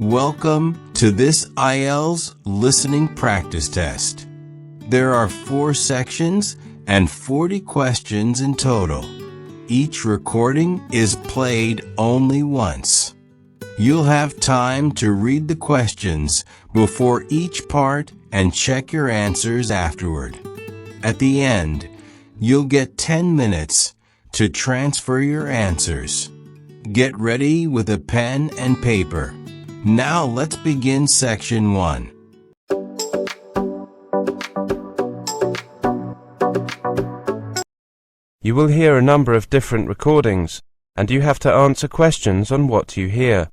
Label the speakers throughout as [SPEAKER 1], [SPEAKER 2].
[SPEAKER 1] Welcome to this IELTS listening practice test. There are 4 sections and 40 questions in total. Each recording is played only once. You'll have time to read the questions before each part and check your answers afterward. At the end, you'll get 10 minutes to transfer your answers. Get ready with a pen and paper. Now let's begin section 1.
[SPEAKER 2] You will hear a number of different recordings, and you have to answer questions on what you hear.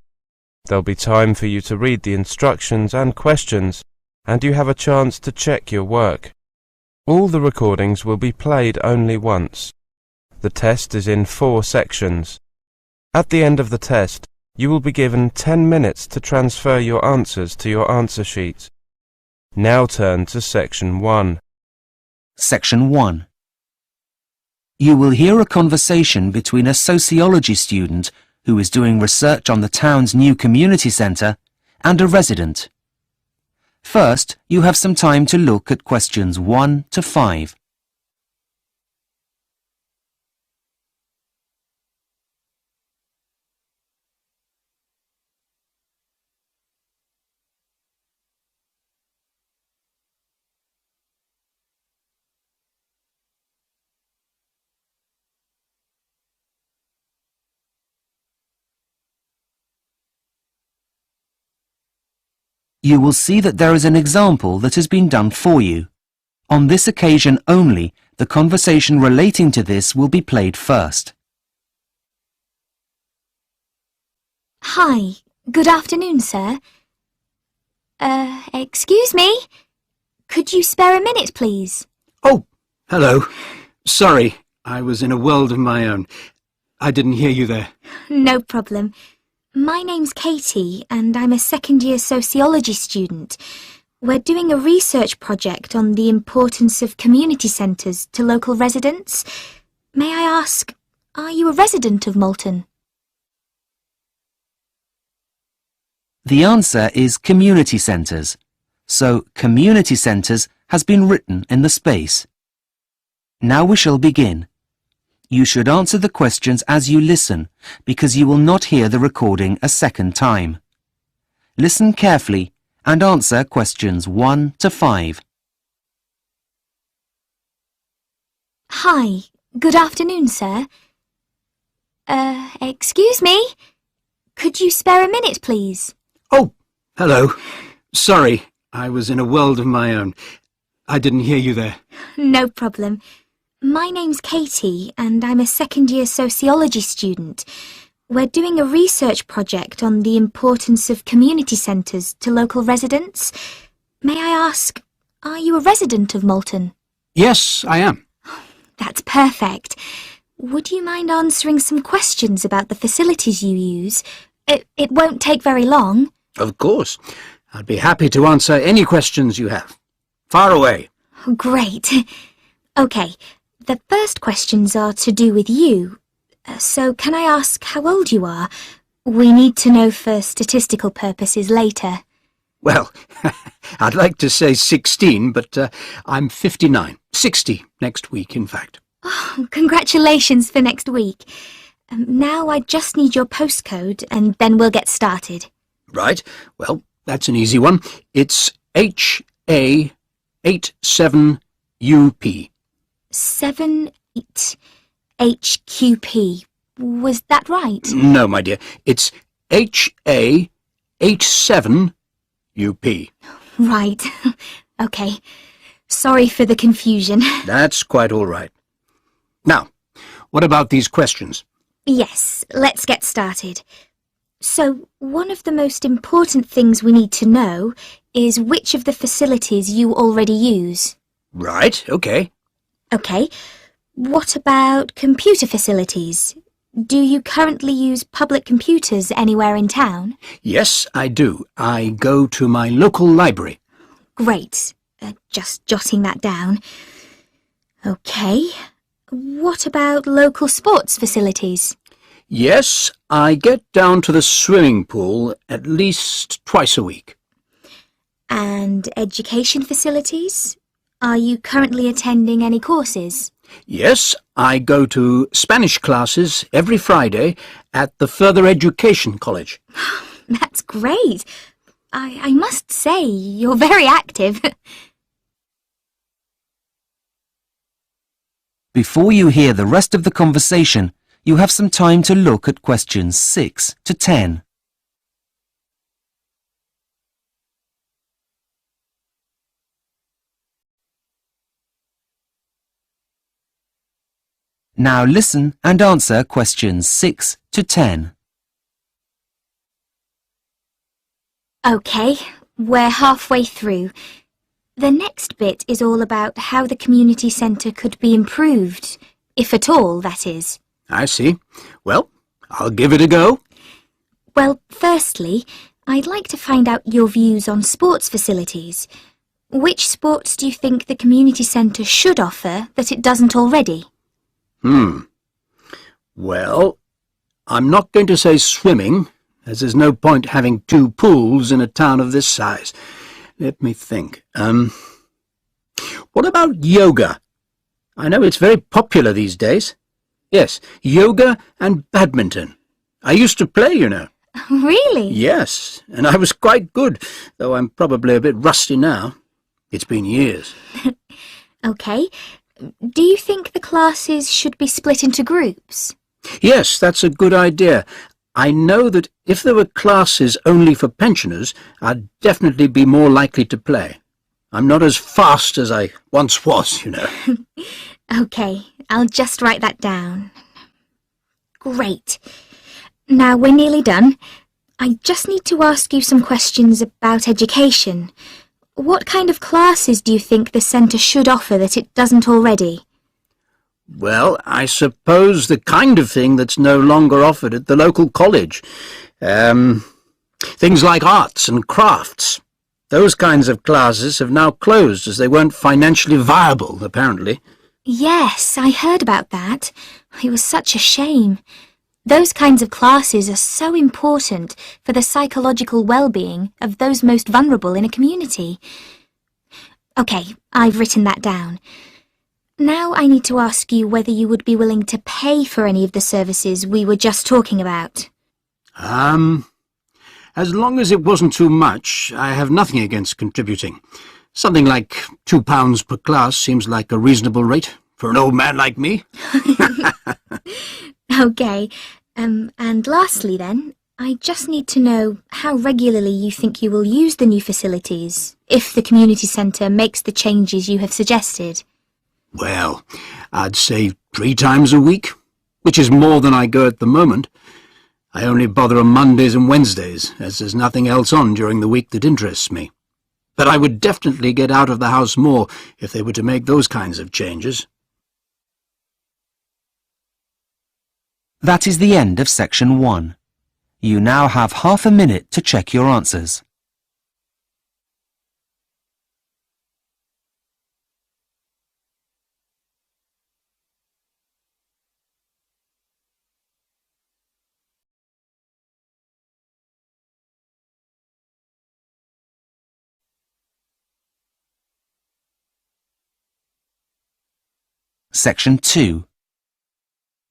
[SPEAKER 2] There'll be time for you to read the instructions and questions, and you have a chance to check your work. All the recordings will be played only once. The test is in 4 sections. At the end of the test, you will be given 10 minutes to transfer your answers to your answer sheet. Now turn to section 1.
[SPEAKER 3] Section 1. You will hear a conversation between a sociology student who is doing research on the town's new community centre and a resident. First, you have some time to look at questions 1 to 5. You will see that there is an example that has been done for you. On this occasion only, the conversation relating to this will be played first.
[SPEAKER 4] Hi, good afternoon, sir. Excuse me? Could you spare a minute, please?
[SPEAKER 5] Oh, hello. Sorry, I was in a world of my own. I didn't hear you there.
[SPEAKER 4] No problem. My name's Katie, and I'm a second-year sociology student. We're doing a research project on the importance of community centres to local residents. May I ask, are you a resident of Malton?
[SPEAKER 3] The answer is community centres. So, community centres has been written in the space. Now we shall begin. You should answer the questions as you listen, because you will not hear the recording a second time. Listen carefully and answer questions 1 to 5.
[SPEAKER 4] Hi, good afternoon, sir. Excuse me? Could you spare a minute, please?
[SPEAKER 5] Oh, hello. Sorry, I was in a world of my own. I didn't hear you there.
[SPEAKER 4] No problem. My name's Katie, and I'm a second-year sociology student. We're doing a research project on the importance of community centres to local residents. May I ask, are you a resident of Malton?
[SPEAKER 5] Yes, I am.
[SPEAKER 4] That's perfect. Would you mind answering some questions about the facilities you use? It won't take very long.
[SPEAKER 5] Of course. I'd be happy to answer any questions you have. Far away.
[SPEAKER 4] Great. OK. The first questions are to do with you. So can I ask how old you are? We need to know for statistical purposes later.
[SPEAKER 5] Well, I'd like to say 16, but I'm 59. 60 next week, in fact.
[SPEAKER 4] Oh, congratulations for next week. Now I just need your postcode and then we'll get started.
[SPEAKER 5] Right. Well, that's an easy one. It's HA87UP.
[SPEAKER 4] 78 HQP. Was that right?
[SPEAKER 5] No, my dear. It's HA87UP.
[SPEAKER 4] Right. OK. Sorry for the confusion.
[SPEAKER 5] That's quite all right. Now, what about these questions?
[SPEAKER 4] Yes, let's get started. So, one of the most important things we need to know is which of the facilities you already use.
[SPEAKER 5] Right, OK.
[SPEAKER 4] OK. What about computer facilities? Do you currently use public computers anywhere in town?
[SPEAKER 5] Yes, I do. I go to my local library.
[SPEAKER 4] Great. Just jotting that down. OK. What about local sports facilities?
[SPEAKER 5] Yes, I get down to the swimming pool at least twice a week.
[SPEAKER 4] And education facilities? Are you currently attending any courses?
[SPEAKER 5] Yes, I go to Spanish classes every Friday at the Further Education College.
[SPEAKER 4] That's great. I must say, you're very active.
[SPEAKER 3] Before you hear the rest of the conversation, you have some time to look at questions 6 to 10. Now listen and answer questions 6 to 10.
[SPEAKER 4] OK, we're halfway through. The next bit is all about how the community centre could be improved, if at all, that is.
[SPEAKER 5] I see. Well, I'll give it a go.
[SPEAKER 4] Well, firstly, I'd like to find out your views on sports facilities. Which sports do you think the community centre should offer that it doesn't already?
[SPEAKER 5] Well, I'm not going to say swimming, as there's no point having 2 pools in a town of this size. Let me think. What about yoga? I know it's very popular these days. Yes, yoga and badminton. I used to play, you know.
[SPEAKER 4] Really?
[SPEAKER 5] Yes, and I was quite good, though I'm probably a bit rusty now. It's been years.
[SPEAKER 4] OK. Do you think the classes should be split into groups?
[SPEAKER 5] Yes, that's a good idea. I know that if there were classes only for pensioners, I'd definitely be more likely to play. I'm not as fast as I once was, you know.
[SPEAKER 4] OK, I'll just write that down. Great. Now we're nearly done. I just need to ask you some questions about education. What kind of classes do you think the centre should offer that it doesn't already?
[SPEAKER 5] Well, I suppose the kind of thing that's no longer offered at the local college. Things like arts and crafts. Those kinds of classes have now closed as they weren't financially viable, apparently.
[SPEAKER 4] Yes, I heard about that. It was such a shame. Those kinds of classes are so important for the psychological well-being of those most vulnerable in a community. OK, I've written that down. Now I need to ask you whether you would be willing to pay for any of the services we were just talking about.
[SPEAKER 5] As long as it wasn't too much, I have nothing against contributing. Something like £2 per class seems like a reasonable rate for an old man like me.
[SPEAKER 4] OK, and lastly then, I just need to know how regularly you think you will use the new facilities, if the community centre makes the changes you have suggested.
[SPEAKER 5] Well, I'd say 3 times a week, which is more than I go at the moment. I only bother on Mondays and Wednesdays, as there's nothing else on during the week that interests me. But I would definitely get out of the house more if they were to make those kinds of changes.
[SPEAKER 3] That is the end of section 1. You now have half a minute to check your answers. Section 2.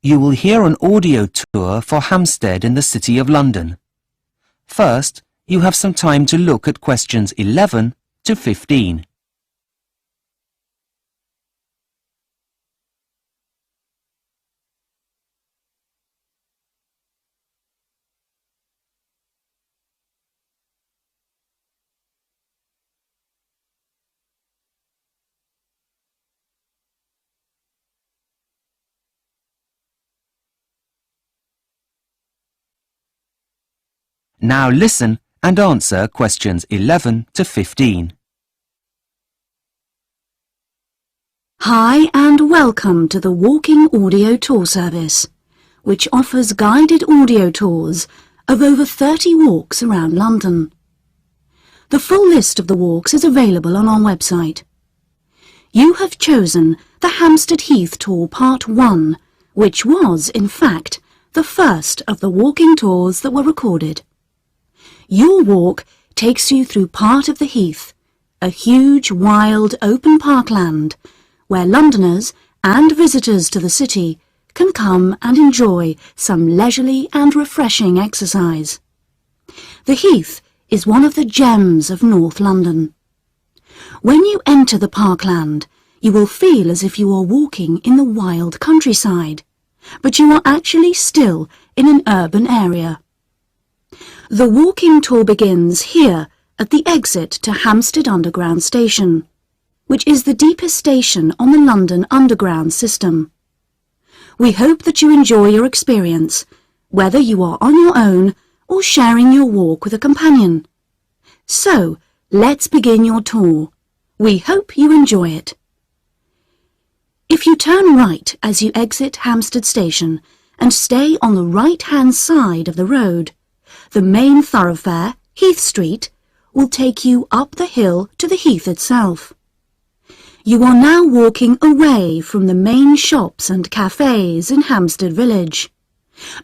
[SPEAKER 3] You will hear an audio tour for Hampstead in the City of London. First, you have some time to look at questions 11 to 15. Now listen and answer questions 11 to 15.
[SPEAKER 6] Hi and welcome to the Walking Audio Tour Service, which offers guided audio tours of over 30 walks around London. The full list of the walks is available on our website. You have chosen the Hampstead Heath Tour Part 1, which was, in fact, the first of the walking tours that were recorded. Your walk takes you through part of the Heath, a huge, wild, open parkland where Londoners and visitors to the city can come and enjoy some leisurely and refreshing exercise. The Heath is one of the gems of North London. When you enter the parkland, you will feel as if you are walking in the wild countryside, but you are actually still in an urban area. The walking tour begins here at the exit to Hampstead Underground Station, which is the deepest station on the London Underground system. We hope that you enjoy your experience, whether you are on your own or sharing your walk with a companion. So, let's begin your tour. We hope you enjoy it. If you turn right as you exit Hampstead Station and stay on the right-hand side of the road, the main thoroughfare, Heath Street, will take you up the hill to the Heath itself. You are now walking away from the main shops and cafes in Hampstead Village,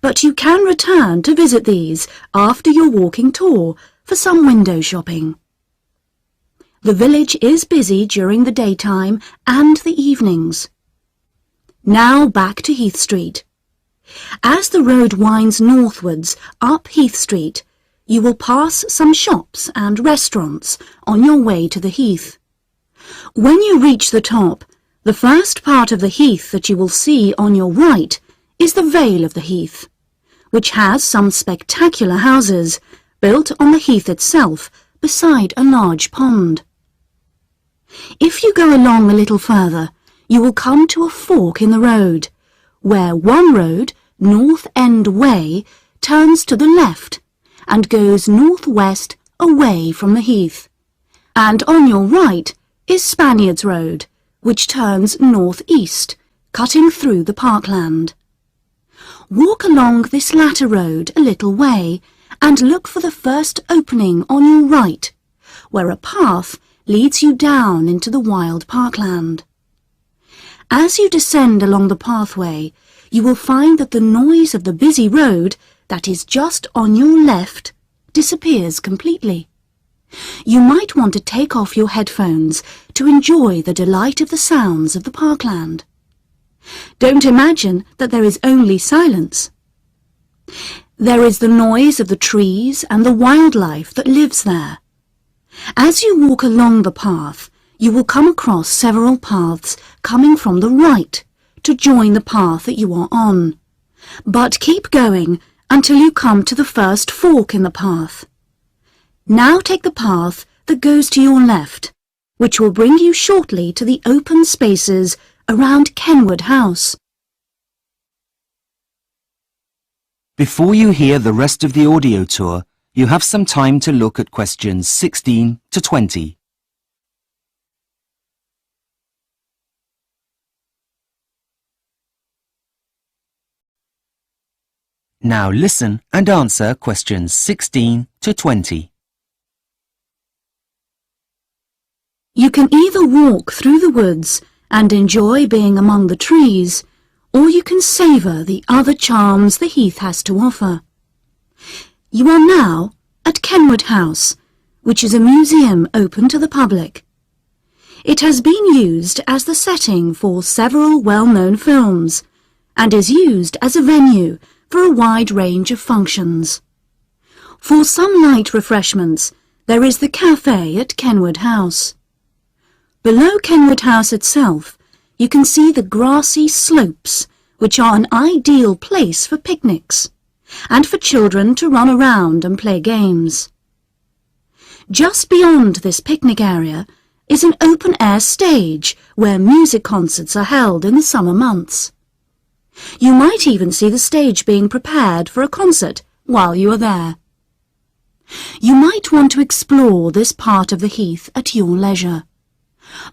[SPEAKER 6] but you can return to visit these after your walking tour for some window shopping. The village is busy during the daytime and the evenings. Now back to Heath Street. As the road winds northwards up Heath Street, you will pass some shops and restaurants on your way to the Heath. When you reach the top, the first part of the Heath that you will see on your right is the Vale of the Heath, which has some spectacular houses built on the Heath itself beside a large pond. If you go along a little further, you will come to a fork in the road, where one road, North End Way, turns to the left and goes northwest away from the Heath, and on your right is Spaniards Road, which turns northeast, cutting through the parkland. Walk along this latter road a little way and look for the first opening on your right, where a path leads you down into the wild parkland. As you descend along the pathway, you will find that the noise of the busy road that is just on your left disappears completely. You might want to take off your headphones to enjoy the delight of the sounds of the parkland. Don't imagine that there is only silence. There is the noise of the trees and the wildlife that lives there. As you walk along the path, you will come across several paths coming from the right to join the path that you are on. But keep going until you come to the first fork in the path. Now take the path that goes to your left, which will bring you shortly to the open spaces around Kenwood House.
[SPEAKER 3] Before you hear the rest of the audio tour, you have some time to look at questions 16 to 20. Now listen and answer questions 16 to 20.
[SPEAKER 6] You can either walk through the woods and enjoy being among the trees, or you can savour the other charms the Heath has to offer. You are now at Kenwood House, which is a museum open to the public. It has been used as the setting for several well-known films, and is used as a venue for a wide range of functions. For some light refreshments, there is the cafe at Kenwood House. Below Kenwood House itself, you can see the grassy slopes, which are an ideal place for picnics, and for children to run around and play games. Just beyond this picnic area is an open-air stage where music concerts are held in the summer months. You might even see the stage being prepared for a concert while you are there. You might want to explore this part of the Heath at your leisure.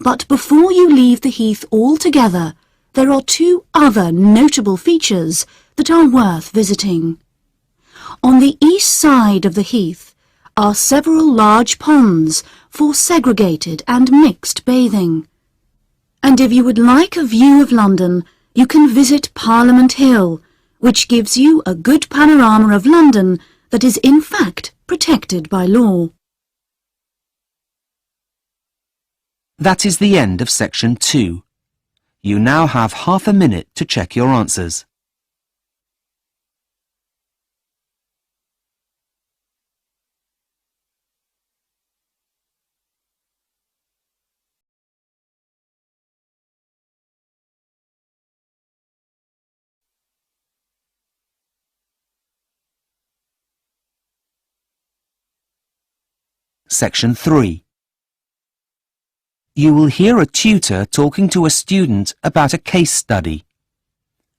[SPEAKER 6] But before you leave the Heath altogether, there are two other notable features that are worth visiting. On the east side of the Heath are several large ponds for segregated and mixed bathing. And if you would like a view of London, you can visit Parliament Hill, which gives you a good panorama of London that is in fact protected by law.
[SPEAKER 3] That is the end of section 2. You now have half a minute to check your answers. Section 3. You will hear a tutor talking to a student about a case study.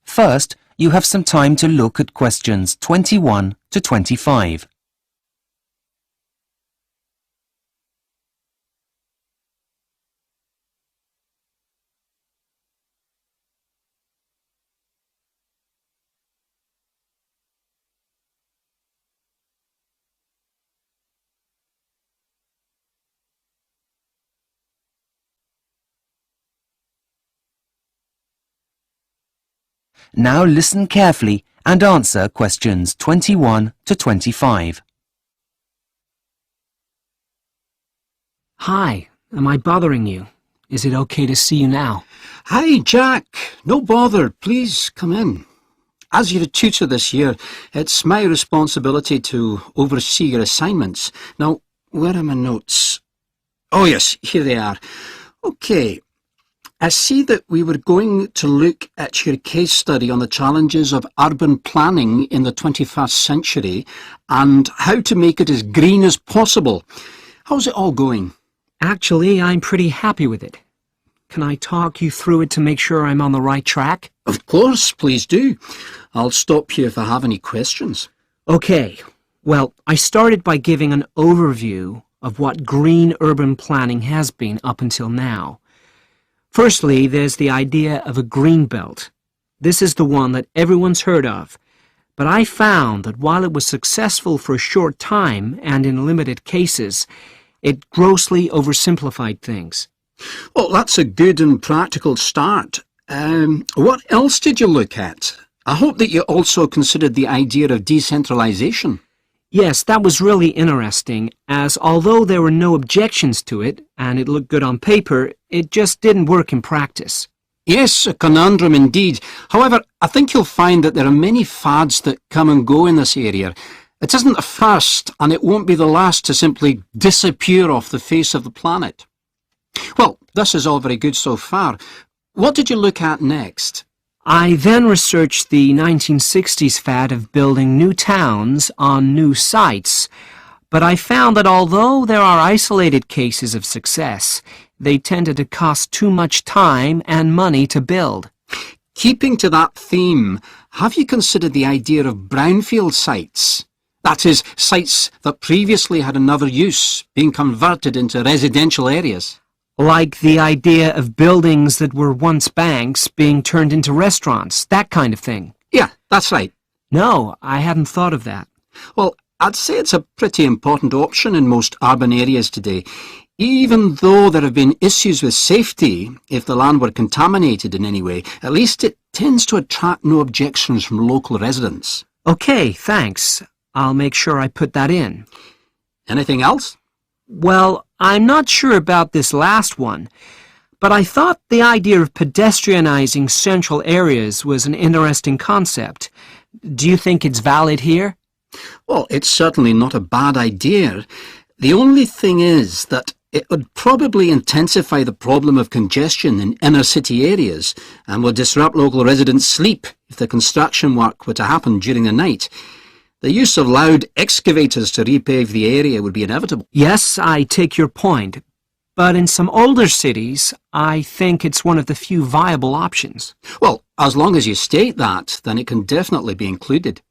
[SPEAKER 3] First, you have some time to look at questions 21 to 25. Now listen carefully and answer questions 21 to 25.
[SPEAKER 7] Hi, am I bothering you? Is it okay to see you now?
[SPEAKER 5] Hi, Jack. No bother. Please come in. As you're a tutor this year, it's my responsibility to oversee your assignments. Now, where are my notes? Oh yes, here they are. Okay. I see that we were going to look at your case study on the challenges of urban planning in the 21st century and how to make it as green as possible. How's it all going?
[SPEAKER 7] Actually, I'm pretty happy with it. Can I talk you through it to make sure I'm on the right track?
[SPEAKER 5] Of course, please do. I'll stop you if I have any questions.
[SPEAKER 7] Okay, well, I started by giving an overview of what green urban planning has been up until now. Firstly, there's the idea of a green belt. This is the one that everyone's heard of. But I found that while it was successful for a short time and in limited cases, it grossly oversimplified things.
[SPEAKER 5] Well, that's a good and practical start. What else did you look at? I hope that you also considered the idea of decentralization.
[SPEAKER 7] Yes, that was really interesting, as although there were no objections to it, and it looked good on paper, it just didn't work in practice.
[SPEAKER 5] Yes, a conundrum indeed. However, I think you'll find that there are many fads that come and go in this area. It isn't the first, and it won't be the last to simply disappear off the face of the planet. Well, this is all very good so far. What did you look at next?
[SPEAKER 7] I then researched the 1960s fad of building new towns on new sites, but I found that although there are isolated cases of success, they tended to cost too much time and money to build.
[SPEAKER 5] Keeping to that theme, have you considered the idea of brownfield sites? That is, sites that previously had another use, being converted into residential areas.
[SPEAKER 7] Like the idea of buildings that were once banks being turned into restaurants, that kind of thing.
[SPEAKER 5] Yeah, that's right.
[SPEAKER 7] No, I hadn't thought of that.
[SPEAKER 5] Well, I'd say it's a pretty important option in most urban areas today. Even though there have been issues with safety, if the land were contaminated in any way, at least it tends to attract no objections from local residents.
[SPEAKER 7] Okay, thanks. I'll make sure I put that in.
[SPEAKER 5] Anything else?
[SPEAKER 7] Well, I'm not sure about this last one, but I thought the idea of pedestrianizing central areas was an interesting concept. Do you think it's valid here?
[SPEAKER 5] Well, it's certainly not a bad idea. The only thing is that it would probably intensify the problem of congestion in inner city areas and would disrupt local residents' sleep if the construction work were to happen during the night. The use of loud excavators to repave the area would be inevitable.
[SPEAKER 7] Yes, I take your point, but in some older cities, I think it's one of the few viable options.
[SPEAKER 5] Well, as long as you state that, then it can definitely be included.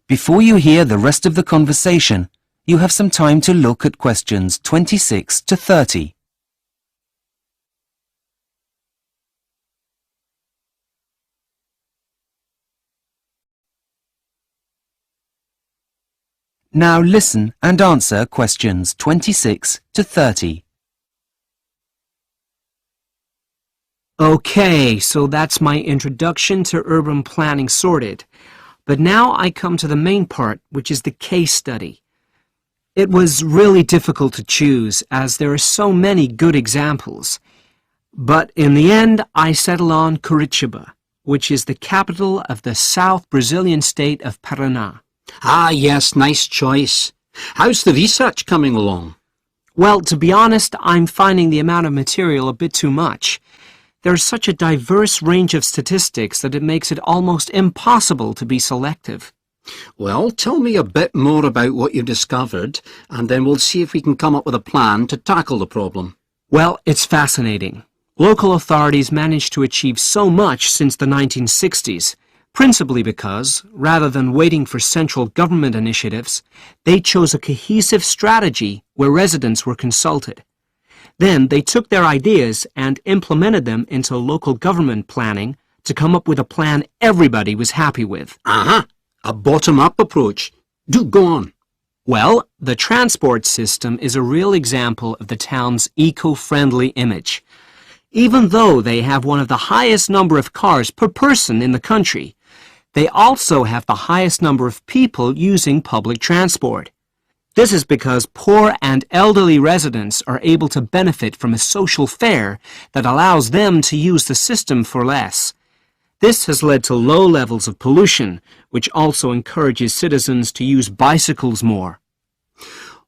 [SPEAKER 3] Before you hear the rest of the conversation, you have some time to look at questions 26 to 30. Now listen and answer questions 26 to 30.
[SPEAKER 7] Okay, so that's my introduction to urban planning sorted. But now I come to the main part, which is the case study. It was really difficult to choose, as there are so many good examples. But in the end, I settled on Curitiba, which is the capital of the South Brazilian state of Paraná.
[SPEAKER 5] Ah, yes, nice choice. How's the research coming along?
[SPEAKER 7] Well, to be honest, I'm finding the amount of material a bit too much. There's such a diverse range of statistics that it makes it almost impossible to be selective.
[SPEAKER 5] Well, tell me a bit more about what you discovered, and then we'll see if we can come up with a plan to tackle the problem.
[SPEAKER 7] Well, it's fascinating. Local authorities managed to achieve so much since the 1960s, principally because, rather than waiting for central government initiatives, they chose a cohesive strategy where residents were consulted. Then they took their ideas and implemented them into local government planning to come up with a plan everybody was happy with.
[SPEAKER 5] Aha! A bottom-up approach. Do go on.
[SPEAKER 7] Well, the transport system is a real example of the town's eco-friendly image. Even though they have one of the highest number of cars per person in the country, they also have the highest number of people using public transport. This is because poor and elderly residents are able to benefit from a social fare that allows them to use the system for less. This has led to low levels of pollution, which also encourages citizens to use bicycles more.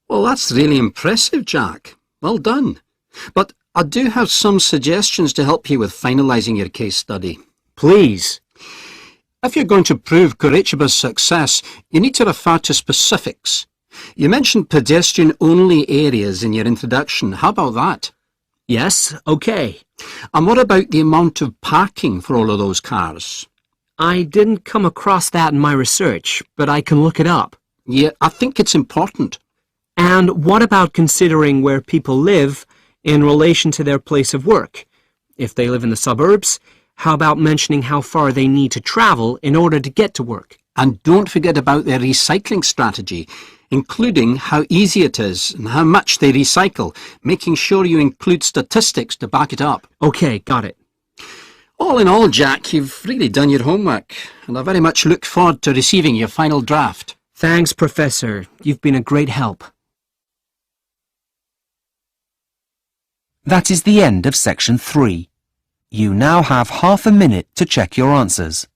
[SPEAKER 5] Well, that's really impressive, Jack. Well done. But I do have some suggestions to help you with finalising your case study.
[SPEAKER 7] Please.
[SPEAKER 5] If you're going to prove Curitiba's success, you need to refer to specifics. You mentioned pedestrian-only areas in your introduction. How about that?
[SPEAKER 7] Yes, okay.
[SPEAKER 5] And what about the amount of parking for all of those cars?
[SPEAKER 7] I didn't come across that in my research, but I can look it up.
[SPEAKER 5] Yeah, I think it's important.
[SPEAKER 7] And what about considering where people live in relation to their place of work? If they live in the suburbs, how about mentioning how far they need to travel in order to get to work?
[SPEAKER 5] And don't forget about their recycling strategy, including how easy it is and how much they recycle, making sure you include statistics to back it up.
[SPEAKER 7] Okay, got it.
[SPEAKER 5] All in all, Jack, you've really done your homework, and I very much look forward to receiving your final draft.
[SPEAKER 7] Thanks, Professor. You've been a great help.
[SPEAKER 3] That is the end of section 3. You now have half a minute to check your answers.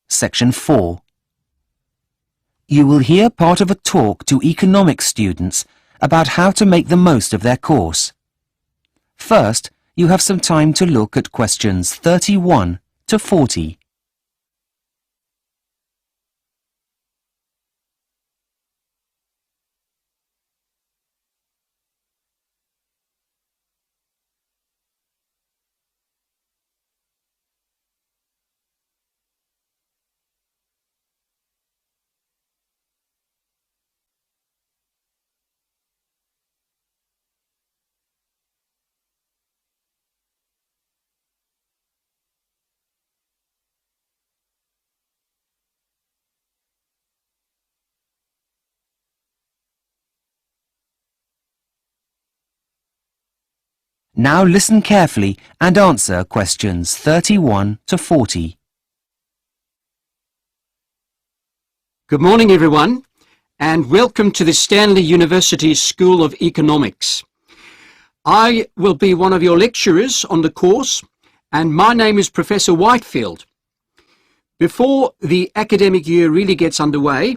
[SPEAKER 3] Section 4. You will hear part of a talk to economics students about how to make the most of their course. First, you have some time to look at questions 31 to 40. Now listen carefully and answer questions 31 to 40.
[SPEAKER 5] Good morning, everyone, and welcome to the Stanley University School of Economics. I will be one of your lecturers on the course, and my name is Professor Whitefield. Before the academic year really gets underway,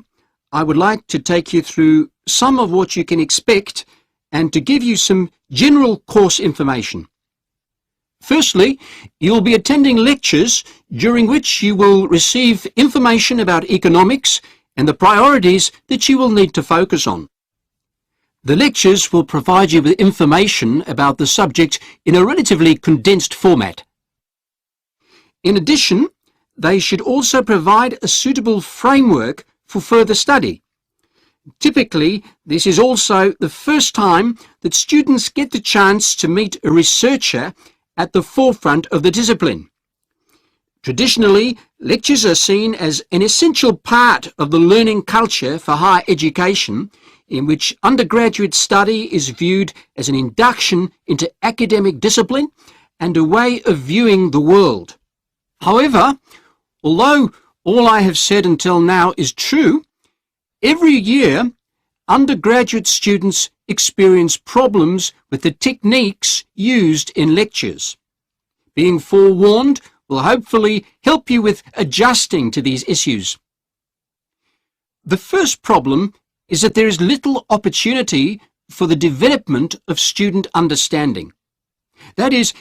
[SPEAKER 5] I would like to take you through some of what you can expect and to give you some general course information. Firstly, you'll be attending lectures during which you will receive information about economics and the priorities that you will need to focus on. The lectures will provide you with information about the subject in a relatively condensed format. In addition, they should also provide a suitable framework for further study. Typically, this is also the first time that students get the chance to meet a researcher at the forefront of the discipline. Traditionally, lectures are seen as an essential part of the learning culture for higher education, in which undergraduate study is viewed as an induction into academic discipline and a way of viewing the world. However, although all I have said until now is true, every year undergraduate students experience problems with the techniques used in lectures. Being forewarned will hopefully help you with adjusting to these issues. The first problem is that there is little opportunity for the development of student understanding. That is,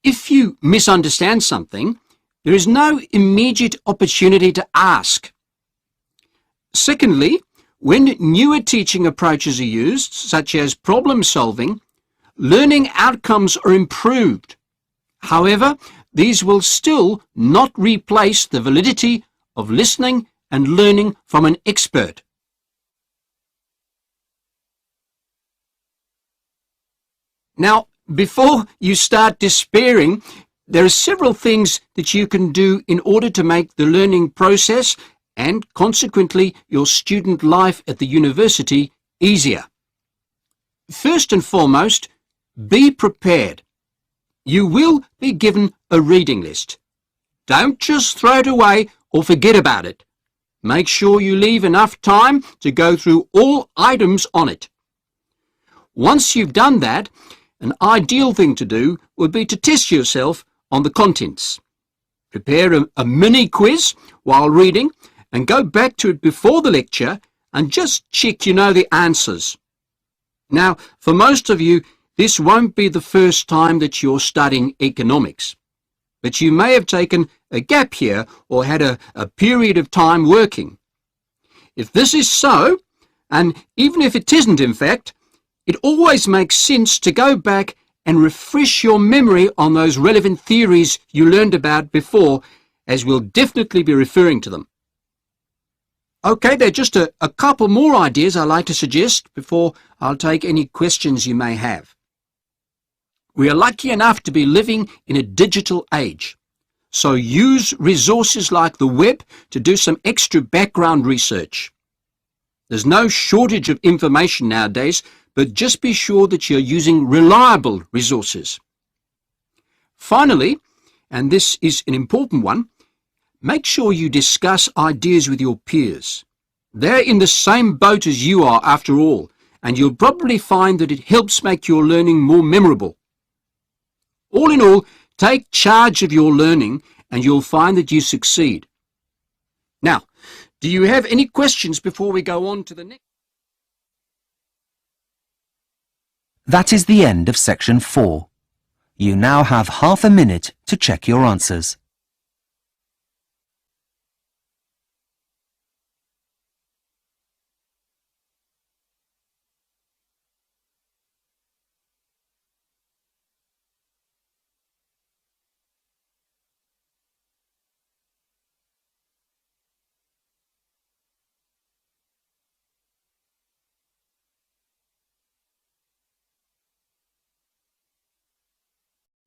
[SPEAKER 5] if you misunderstand something, there is no immediate opportunity to ask. Secondly, when newer teaching approaches are used, such as problem solving, learning outcomes are improved. However, these will still not replace the validity of listening and learning from an expert. Now, before you start despairing, there are several things that you can do in order to make the learning process and consequently your student life at the university easier. First and foremost, be prepared. You will be given a reading list. Don't just throw it away or forget about it. Make sure you leave enough time to go through all items on it. Once you've done that, an ideal thing to do would be to test yourself on the contents. Prepare a mini quiz while reading and go back to it before the lecture and just check you know the answers. Now, for most of you, this won't be the first time that you're studying economics, but you may have taken a gap year or had a period of time working. If this is so, and even if it isn't in fact, it always makes sense to go back and refresh your memory on those relevant theories you learned about before, as we'll definitely be referring to them. Okay, there are just a couple more ideas I'd like to suggest before I'll take any questions you may have. We are lucky enough to be living in a digital age, so use resources like the web to do some extra background research. There's no shortage of information nowadays, but just be sure that you're using reliable resources. Finally, and this is an important one, make sure you discuss ideas with your peers. They're in the same boat as you are after all, and you'll probably find that it helps make your learning more memorable. All in all, take charge of your learning and you'll find that you succeed. Now, do you have any questions before we go on to the next?
[SPEAKER 3] That is the end of section 4. You now have half a minute to check your answers.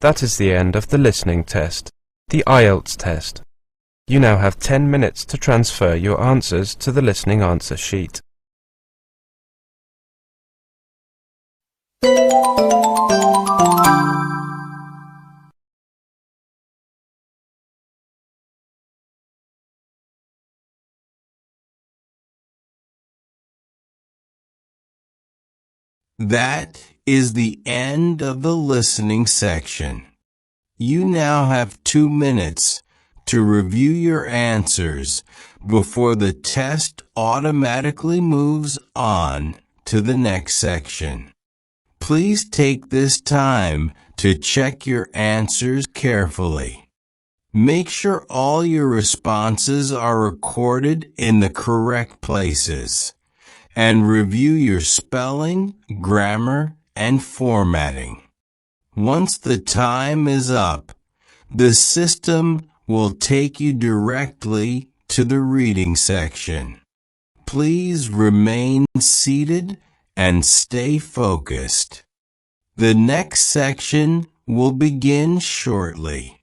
[SPEAKER 2] That is the end of the listening test, the IELTS test. You now have 10 minutes to transfer your answers to the listening answer sheet.
[SPEAKER 1] That is the end of the listening section. You now have 2 minutes to review your answers before the test automatically moves on to the next section. Please take this time to check your answers carefully. Make sure all your responses are recorded in the correct places, and review your spelling, grammar, and formatting. Once the time is up, the system will take you directly to the reading section. Please remain seated and stay focused. The next section will begin shortly.